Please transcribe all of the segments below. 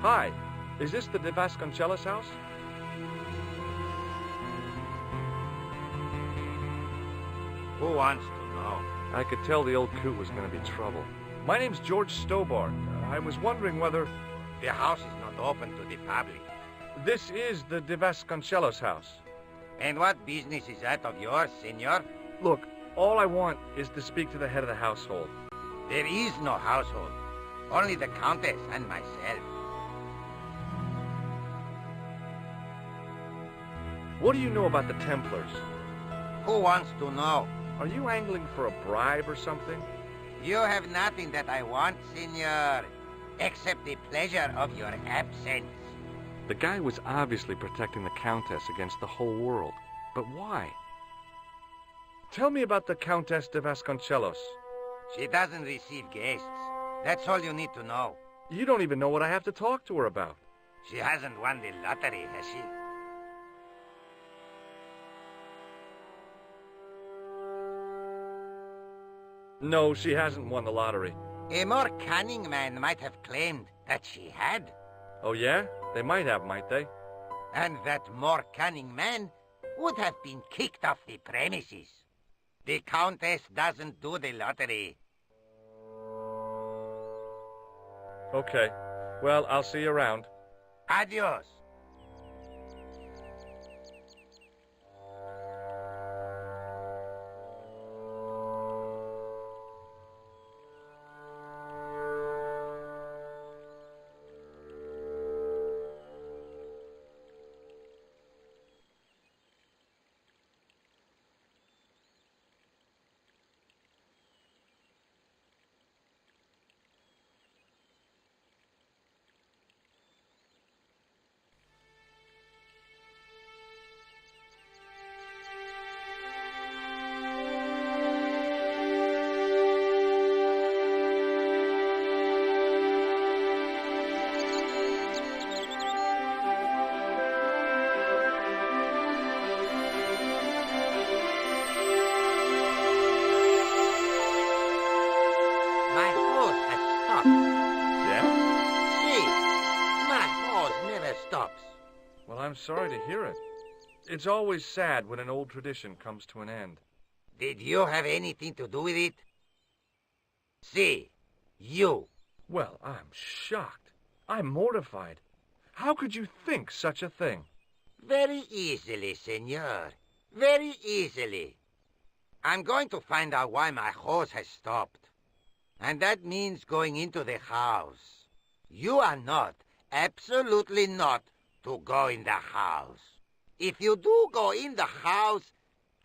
Hi, is this the Vasconcelos House? Who wants to know? I could tell the old coot was going to be trouble. My name's Jorge Stobart. I was wondering whether... The house is not open to the public. This is the Vasconcelos House. And what business is that of yours, senor? Look, all I want is to speak to the head of the household. There is no household. Only the Countess and myself. What do you know about the Templars? Who wants to know? Are you angling for a bribe or something? You have nothing that I want, senor, except the pleasure of your absence. The guy was obviously protecting the Countess against the whole world. But why? Tell me about the Countess de Vasconcelos. She doesn't receive guests. That's all you need to know. You don't even know what I have to talk to her about. She hasn't won the lottery, has she? No, she hasn't won the lottery. A more cunning man might have claimed that she had. Oh, yeah? They might have, might they? And that more cunning man would have been kicked off the premises. The Countess doesn't do the lottery. Okay. Well, I'll see you around. Adios. Well, I'm sorry to hear it. It's always sad when an old tradition comes to an end. Did you have anything to do with it? See, you. Well, I'm shocked. I'm mortified. How could you think such a thing? Very easily, senor. Very easily. I'm going to find out why my horse has stopped. And that means going into the house. You are not, absolutely not, to go in the house. If you do go in the house,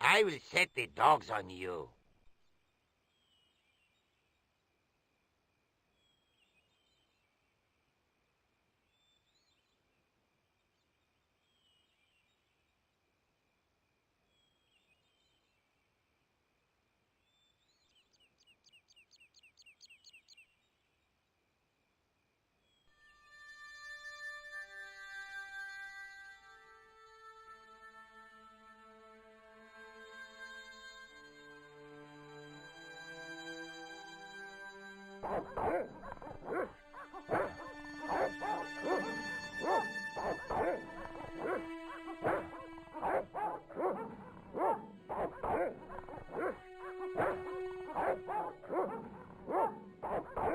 I will set the dogs on you.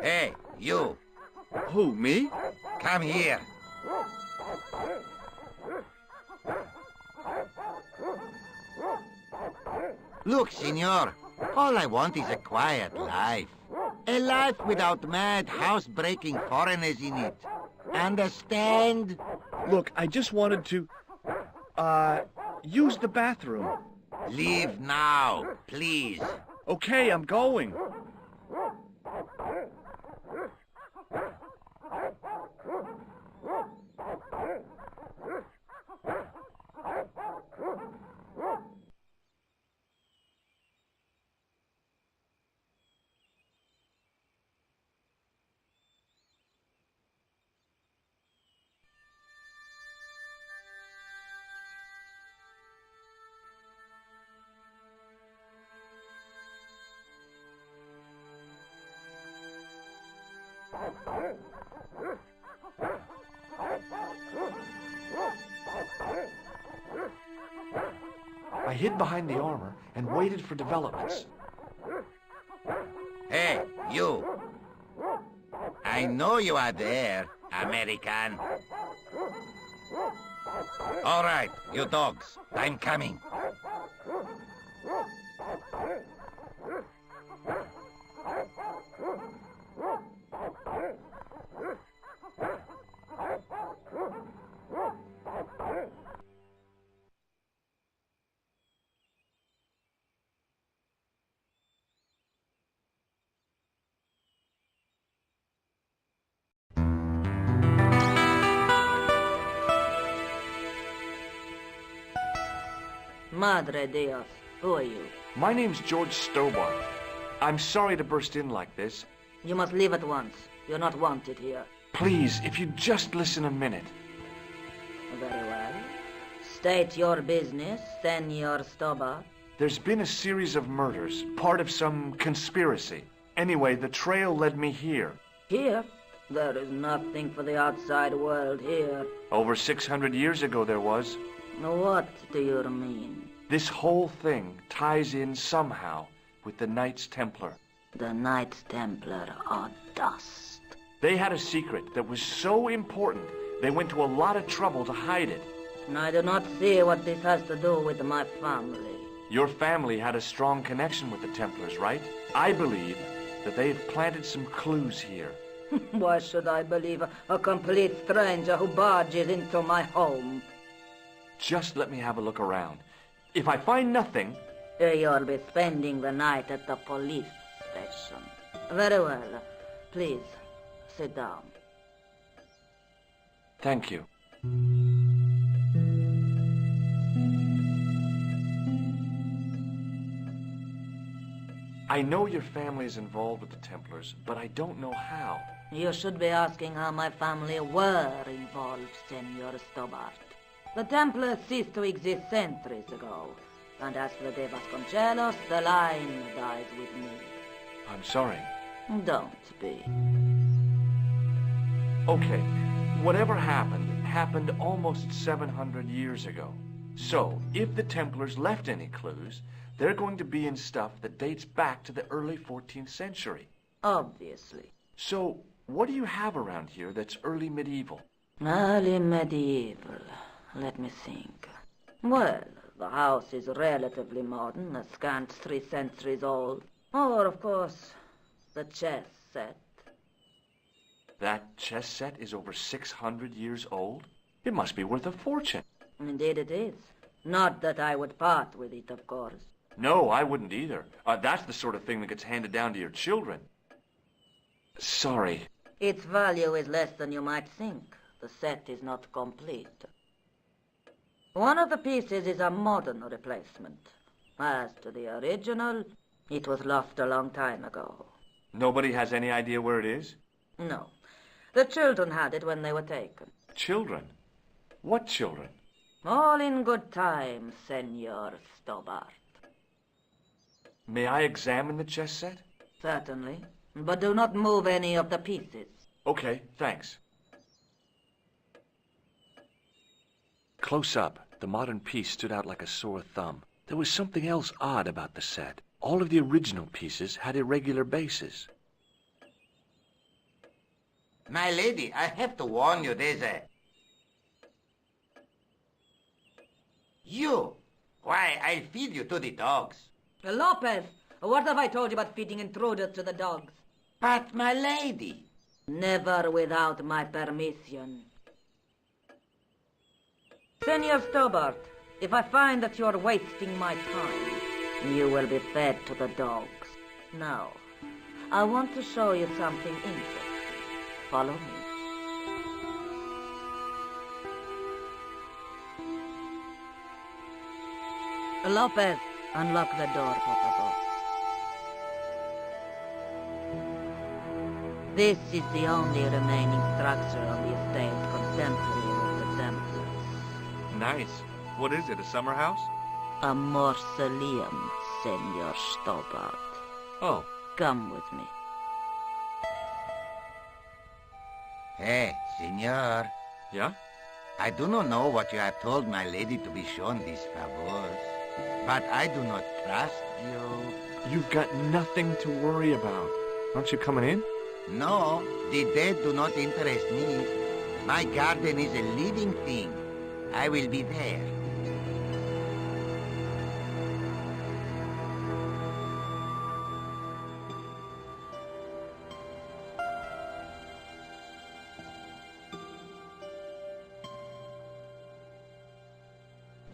Hey, you. Who, me? Come here. Look, senor, all I want is a quiet life. A life without mad, house-breaking foreigners in it. Understand? Look, I just wanted to, use the bathroom. Leave now, please. Okay, I'm going. I hid behind the armor and waited for developments. Hey, you. I know you are there, American. All right, you dogs. I'm coming. Madre Dios, who are you? My name's Jorge Stobart. I'm sorry to burst in like this. You must leave at once. You're not wanted here. Please, if you'd just listen a minute. Very well. State your business, Senor Stobart. There's been a series of murders, part of some conspiracy. Anyway, the trail led me here. Here? There is nothing for the outside world here. Over 600 years ago there was. What do you mean? This whole thing ties in somehow with the Knights Templar. The Knights Templar are dust. They had a secret that was so important, they went to a lot of trouble to hide it. I do not see what this has to do with my family. Your family had a strong connection with the Templars, right? I believe that they have planted some clues here. Why should I believe a complete stranger who barges into my home? Just let me have a look around. If I find nothing... You'll be spending the night at the police station. Very well. Please, sit down. Thank you. I know your family is involved with the Templars, but I don't know how. You should be asking how my family were involved, Senor Stobart. The Templars ceased to exist centuries ago. And as for the Vasconcelos, the line dies with me. I'm sorry. Don't be. Okay, whatever happened almost 700 years ago. So, if the Templars left any clues, they're going to be in stuff that dates back to the early 14th century. Obviously. So, what do you have around here that's early medieval? Early medieval. Let me think. Well, the house is relatively modern, a scant 3 centuries old. Or, of course, the chess set. That chess set is over 600 years old? It must be worth a fortune. Indeed it is. Not that I would part with it, of course. No, I wouldn't either. That's the sort of thing that gets handed down to your children. Sorry. Its value is less than you might think. The set is not complete. One of the pieces is a modern replacement. As to the original, it was lost a long time ago. Nobody has any idea where it is? No. The children had it when they were taken. Children? What children? All in good time, Senor Stobart. May I examine the chess set? Certainly. But do not move any of the pieces. Okay, thanks. Close up, the modern piece stood out like a sore thumb. There was something else odd about the set. All of the original pieces had irregular bases. My lady, I have to warn you, there's a... You! Why, I'll feed you to the dogs. Lopez, what have I told you about feeding intruders to the dogs? But, my lady... Never without my permission. Senor Stobart, if I find that you're wasting my time, you will be fed to the dogs. Now, I want to show you something interesting. Follow me. Lopez, unlock the door, por favor. This is the only remaining structure on the estate contemporary with the Templars. Nice. What is it, a summer house? A mausoleum, Senor Stobart. Oh. Come with me. Hey, senor. Yeah? I do not know what you have told my lady to be shown these favors. But I do not trust you. You've got nothing to worry about. Aren't you coming in? No, the dead do not interest me. My garden is a living thing. I will be there.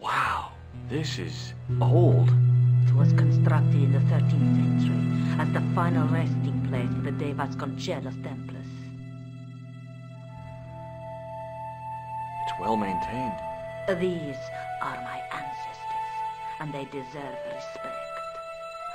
Wow, this is old. It was constructed in the 13th century as the final resting place for the Vasconcelos Templars. It's well maintained. These are my ancestors, and they deserve respect.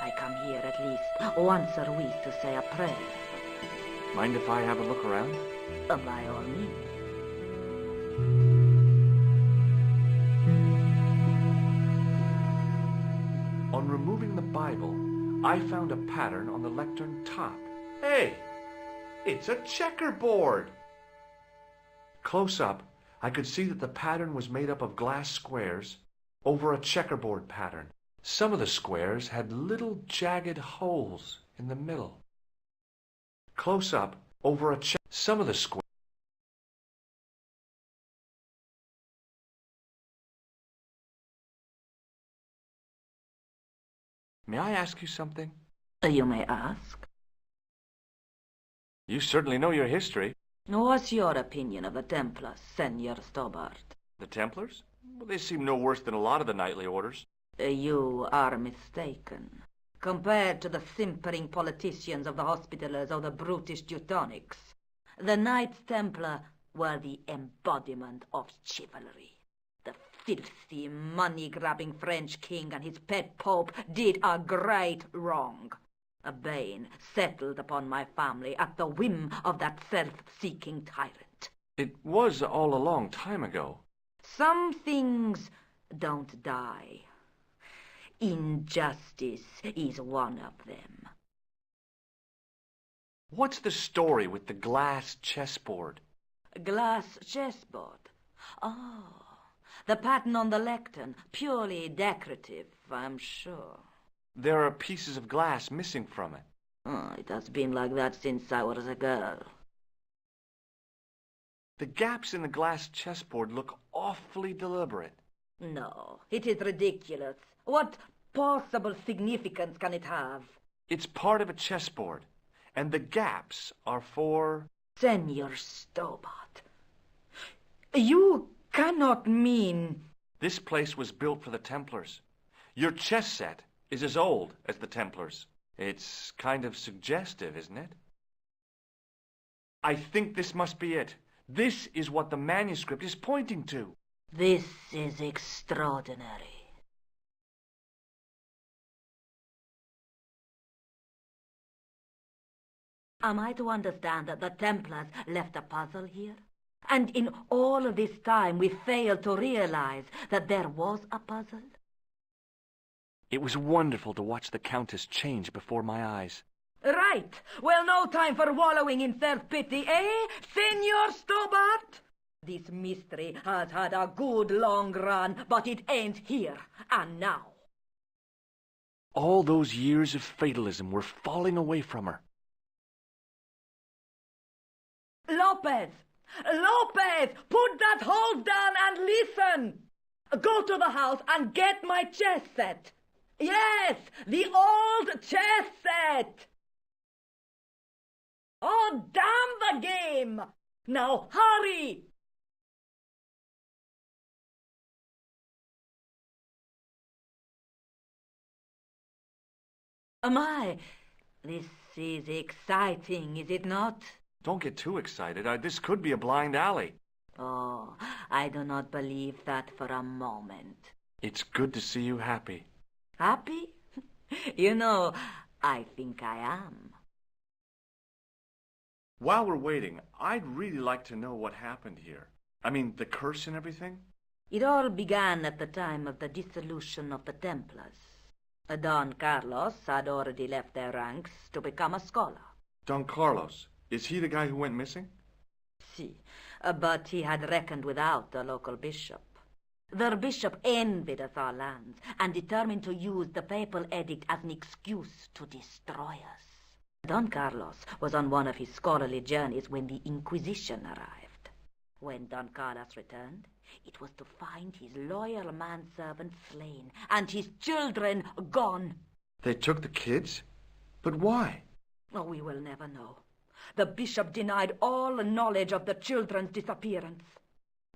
I come here at least once a week to say a prayer. Mind if I have a look around? By all means. On removing the Bible, I found a pattern on the lectern top. Hey! It's a checkerboard! Close up, I could see that the pattern was made up of glass squares over a checkerboard pattern. Some of the squares had little jagged holes in the middle. Close up, over a some of the squares. May I ask you something? You may ask. You certainly know your history. What's your opinion of the Templars, Senor Stobart? The Templars? Well, they seem no worse than a lot of the knightly orders. You are mistaken. Compared to the simpering politicians of the Hospitallers or the brutish Teutonics, the Knights Templar were the embodiment of chivalry. The filthy, money-grabbing French king and his pet pope did a great wrong. A bane settled upon my family at the whim of that self-seeking tyrant. It was all a long time ago. Some things don't die. Injustice is one of them. What's the story with the glass chessboard? Glass chessboard. Oh, the pattern on the lectern, purely decorative, I'm sure. There are pieces of glass missing from it. Oh, it has been like that since I was a girl. The gaps in the glass chessboard look awfully deliberate. No, it is ridiculous. What possible significance can it have? It's part of a chessboard, and the gaps are for... Senor Stobart, you cannot mean... This place was built for the Templars. Your chess set is as old as the Templars. It's kind of suggestive, isn't it? I think this must be it. This is what the manuscript is pointing to. This is extraordinary. Am I to understand that the Templars left a puzzle here? And in all of this time we failed to realize that there was a puzzle? It was wonderful to watch the Countess change before my eyes. Right. Well, no time for wallowing in self-pity, eh, Senor Stobart? This mystery has had a good long run, but it ends here and now. All those years of fatalism were falling away from her. Lopez! Lopez! Put that hose down and listen! Go to the house and get my chess set. Yes, the old chess set! Oh, damn the game! Now hurry! My, this is exciting, is it not? Don't get too excited. This could be a blind alley. Oh, I do not believe that for a moment. It's good to see you happy. Happy? You know, I think I am. While we're waiting, I'd really like to know what happened here. I mean, the curse and everything? It all began at the time of the dissolution of the Templars. Don Carlos had already left their ranks to become a scholar. Don Carlos, is he the guy who went missing? Si, but he had reckoned without the local bishop. Their bishop envied us our lands and determined to use the papal edict as an excuse to destroy us. Don Carlos was on one of his scholarly journeys when the Inquisition arrived. When Don Carlos returned, it was to find his loyal manservant slain and his children gone. They took the kids? But why? Oh, we will never know. The bishop denied all knowledge of the children's disappearance.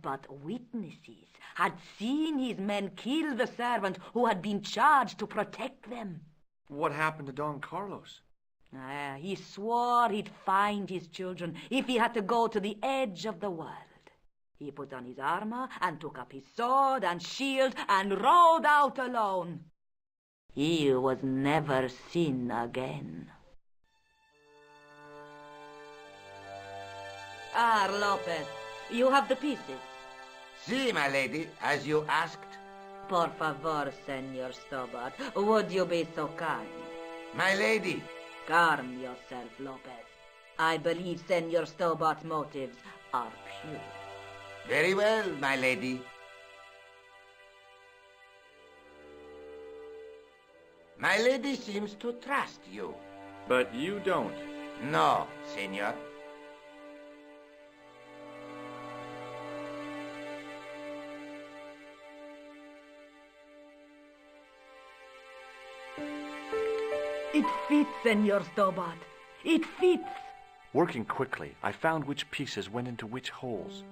But witnesses had seen his men kill the servant who had been charged to protect them. What happened to Don Carlos? He swore he'd find his children if he had to go to the edge of the world. He put on his armor and took up his sword and shield and rode out alone. He was never seen again. Lopez, you have the pieces. Si, my lady, as you asked. Por favor, Senor Stobart, would you be so kind? My lady. Calm yourself, Lopez. I believe Senor Stobart's motives are pure. Very well, my lady. My lady seems to trust you. But you don't. No, senor. It fits, Senor Stobart. It fits. Working quickly, I found which pieces went into which holes.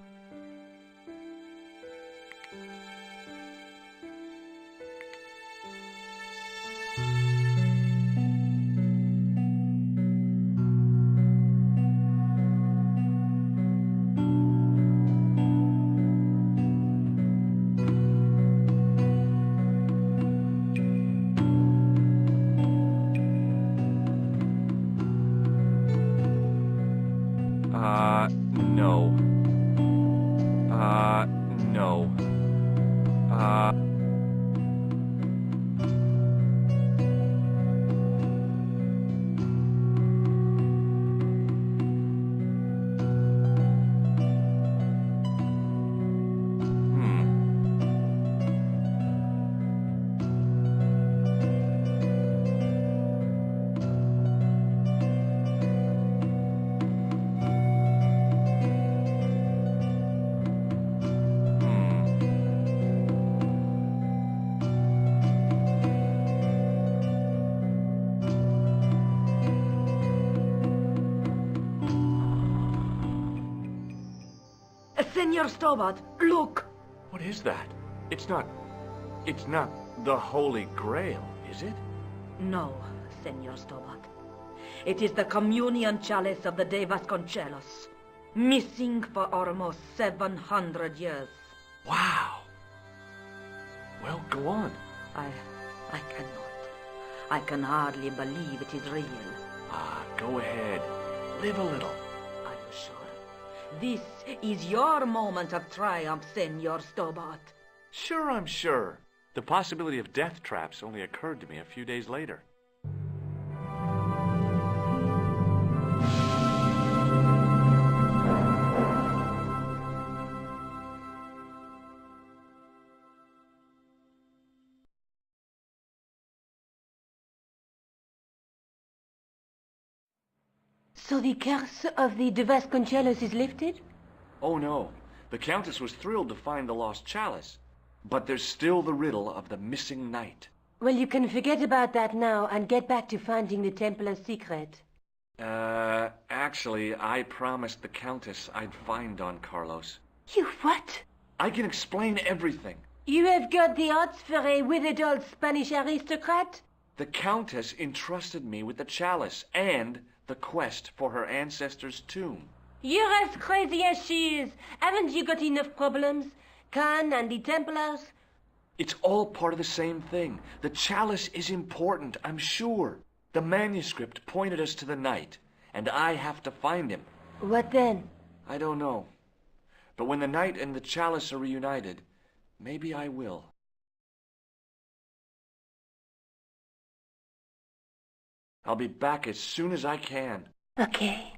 No. No. Senor Stobart, look! What is that? It's not the Holy Grail, is it? No, Senor Stobart. It is the communion chalice of the de Vasconcelos, missing for almost 700 years. Wow. Well, go on. I cannot. I can hardly believe it is real. Go ahead. Live a little. Are you sure? This is your moment of triumph, Senor Stobart. Sure, I'm sure. The possibility of death traps only occurred to me a few days later. So the curse of the de Vasconcelos is lifted? Oh no, the Countess was thrilled to find the lost chalice. But there's still the riddle of the missing knight. Well, you can forget about that now and get back to finding the Templars' secret. Actually, I promised the Countess I'd find Don Carlos. You what? I can explain everything. You have got the odds for a withered old Spanish aristocrat? The Countess entrusted me with the chalice and the quest for her ancestor's tomb. You're as crazy as she is. Haven't you got enough problems? Khan and the Templars? It's all part of the same thing. The chalice is important, I'm sure. The manuscript pointed us to the knight, and I have to find him. What then? I don't know. But when the knight and the chalice are reunited, maybe I will. I'll be back as soon as I can. Okay.